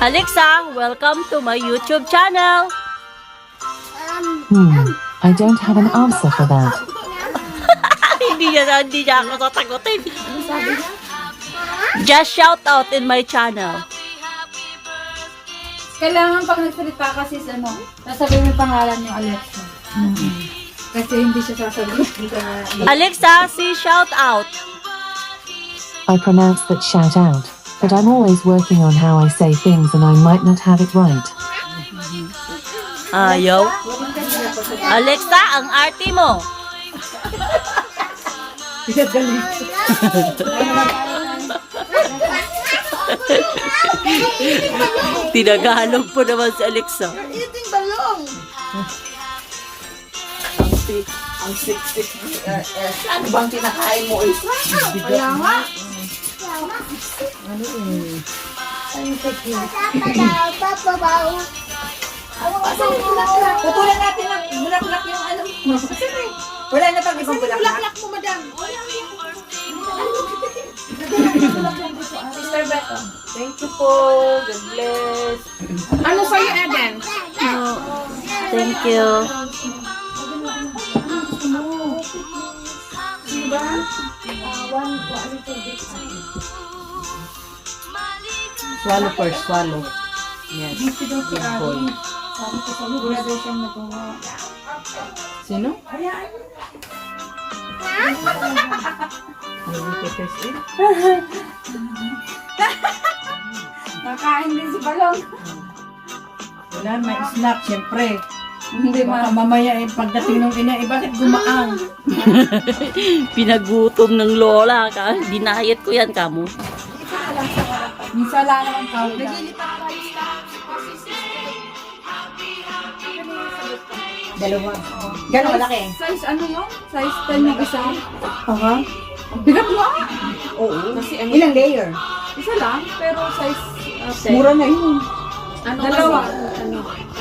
Alexa, welcome to my YouTube channel. I don't have an answer for that. hindi niya ako sasagutin. Just shout out in my channel. Kailangan pag nagsalita kasi sasabihin mo yung pangalan yung Alexa. Kasi hindi siya sasabihin. Alexa, say shout out. I pronounce that shout out, but I'm always working on how I say things and I might not have it right. Ayaw. Alexa, ang arte mo. Tinagalog po naman si Alexa. Eating balong. Ang sik-sik. Ano bang kinakain mo eh? Kaya nga. Putulan natin ng bulaklak yung ano. Wala na pang ibang bulaklak. Bulaklak mo, madam. Sister Beto. Thank you po. God bless. Ano sa'yo, Eden? Thank you. Swallow first, swallow. Yes. Boy. Sabi ko sa'yo, wala daw siyang nagawa. Sino? Nakain din si Balong. Wala, may snack, siyempre. Hindi mamaya eh, pagdating ng ina, bakit gumaang? Pinagutom ng lola ka. Dinayet ko yan, kamo. Minsan lang naman kawin. Dalawa. Gano'ng kalaki? Size ano yun? Size 10 yung isa? Aha. Bigat mo ah! Oo. Ilang layer? Isa lang, pero size Mura na yun. ano dalawa.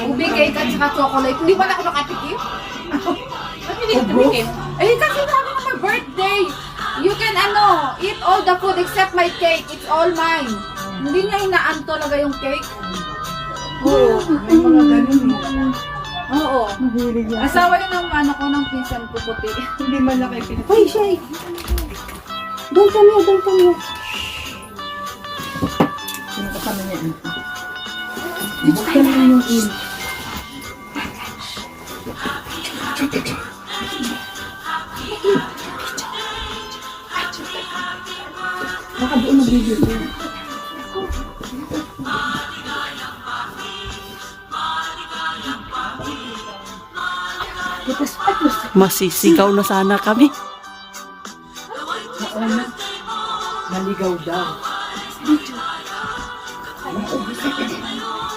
Ube cake at saka chocolate. Hindi ba na ako nakatikim? Ba't hindi ka tumikim? Eh, kasi na ako na birthday. You can eat all the food except my cake. It's all mine. Hindi niya hinaan talaga yung cake. Oo. May mga ganun eh. Oo. Asawa yun ng ko ng pinsan ko puti. Hindi malaki pinag- Hoy, Shay! Doon kami. Sino kasama niya? Buksan mo yung in. Baka doon mag-video ko. Masisigaw na sana kami. Naligaw daw.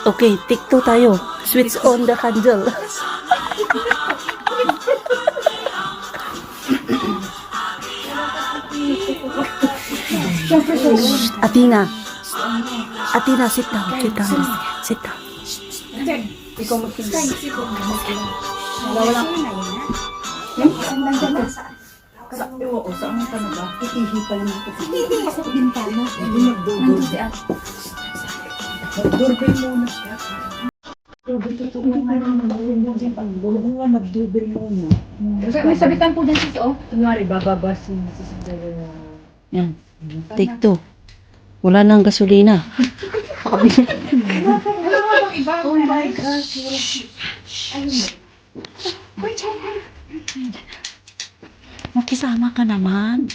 Okay, take 2 tayo. Switch on the candle. Shh, Athena, sit down. Ikaw magpinsan. Oo, saan ka na ba? Itihi pa lang ako. Hindi sa bintana. Hindi magdugol. Magdugol muna siya. Magdugol muna. May sabitan po din sis, oh. Kunwari, bababa si Cinderella. Yan. Take 2. Wala nang gasolina. Oh my gosh. Makisama ka naman.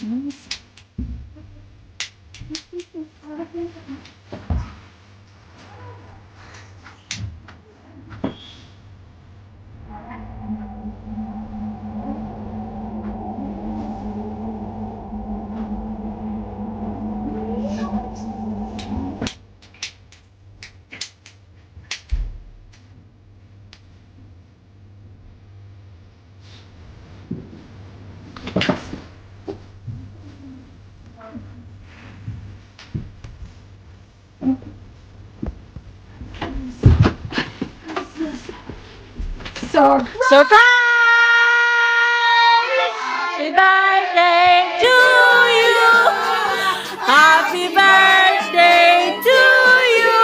Surprise! Happy birthday to you! Happy birthday to you!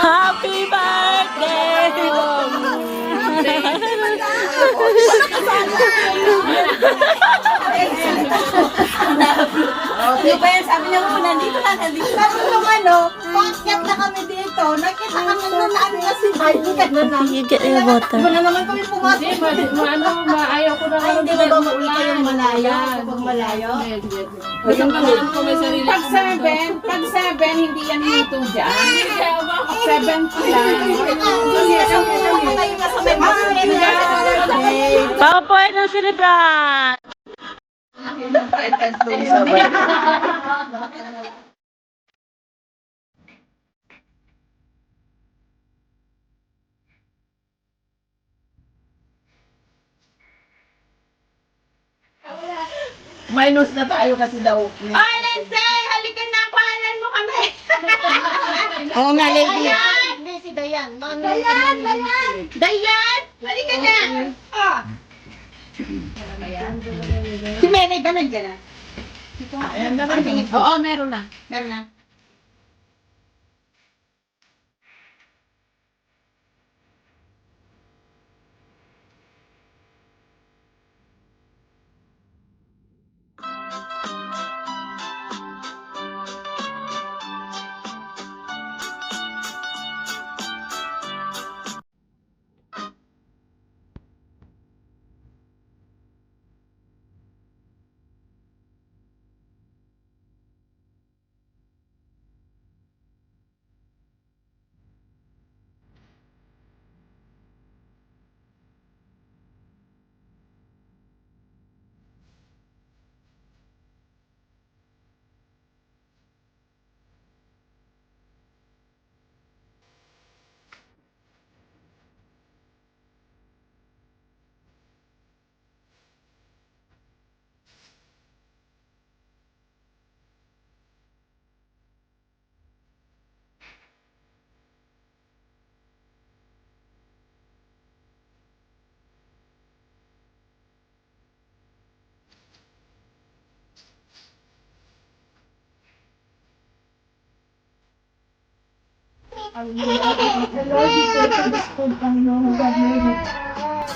Happy birthday! Yung ba yan, sabi niya muna, nandito na. Sabi nung ano, pakyat na kami dito, nakita kami na ano na si Biden ka na na. You get your water. Iba na naman kami pumasok. Ayaw ko na Ay, hindi na ba makita yung malayo? Kapag malayo? Pag 7, hindi yan luto dyan. 7 pa lang. Papapoy ng Philippines! Minus na tayo kasi daw. Ay, Lindsay! Halika na! Pahalan mo kami! Oo nga, lady. Hindi, si Dayan. Dayan! Dayan! Halika na! Ah! Si Mene ba nandiyan na? Ayan na rin. Oo, meron na. Meron na.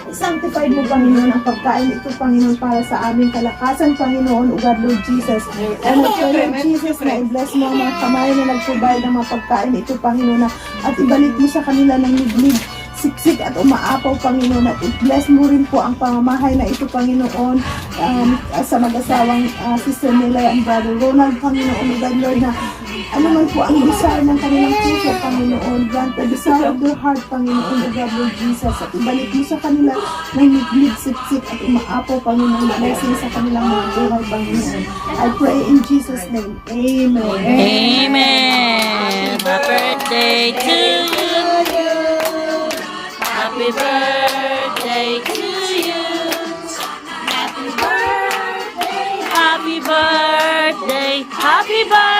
Sanctified mo, Panginoon, ang pagkain ito, Panginoon, para sa aming kalakasan, Panginoon, O God, Lord Jesus. And I pray, Lord Jesus, na i-bless mo ang mga kamay na nag-provide ng mga pagkain ito, Panginoon, at ibalik mo sa kanila ng liglig, siksik at umaapaw, Panginoon, at i-bless mo rin po ang pamamahay na ito, Panginoon, sa mag-asawang sister nila and brother Ronald, Panginoon, O God, Lord, na ano man po ang desire ng kanilang puso, Panginoon, grant the desire of their heart, Panginoon, O God, Lord Jesus, at ibalik mo sa kanila ng liglig, siksik at umaapaw, Panginoon, blessing sa kanilang mga buhay, Panginoon. I pray in Jesus' name. Amen. Amen. Happy birthday to you. Happy birthday to you. Happy birthday. Happy birthday. Happy birthday.